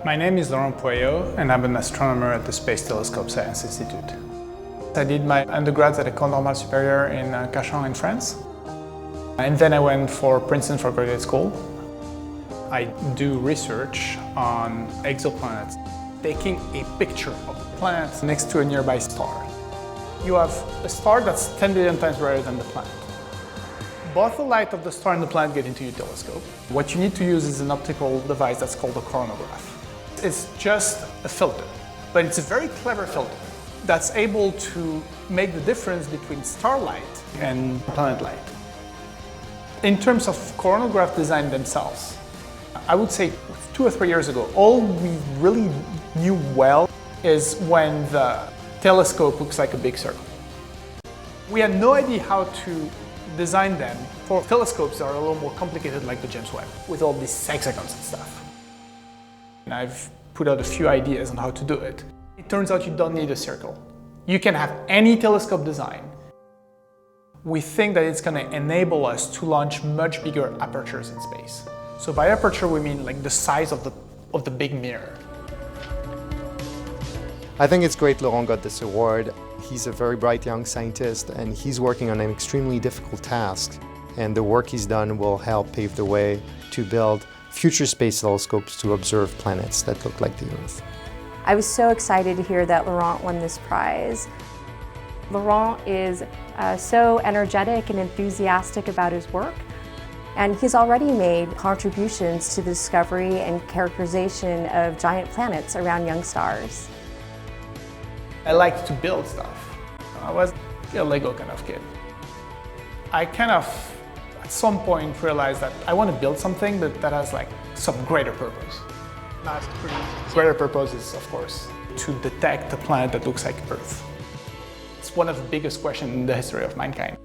My name is Laurent Pueyo, and I'm an astronomer at the Space Telescope Science Institute. I did my undergrad at École Normale Supérieure in Cachan in France. And then I went for Princeton for graduate school. I do research on exoplanets, taking a picture of the planet next to a nearby star. You have a star that's 10 billion times brighter than the planet. Both the light of the star and the planet get into your telescope. What you need to use is an optical device that's called a coronagraph. It's just a filter, but it's a very clever filter that's able to make the difference between starlight and planet light. In terms of coronagraph design themselves, I would say 2 or 3 years ago, all we really knew well is when the telescope looks like a big circle. We had no idea how to design them for telescopes that are a little more complicated, like the James Webb, with all these hexagons and stuff. And I've put out a few ideas on how to do it. It turns out you don't need a circle. You can have any telescope design. We think that it's going to enable us to launch much bigger apertures in space. So by aperture, we mean like the size of the big mirror. I think it's great Laurent got this award. He's a very bright young scientist and he's working on an extremely difficult task. And the work he's done will help pave the way to build future space telescopes to observe planets that look like the Earth. I was so excited to hear that Laurent won this prize. Laurent is so energetic and enthusiastic about his work, and he's already made contributions to the discovery and characterization of giant planets around young stars. I liked to build stuff. I was a Lego kind of kid. I kind of, at some point, realized that I want to build something that has like some greater purpose. Greater purpose is, of course, to detect a planet that looks like Earth. It's one of the biggest questions in the history of mankind.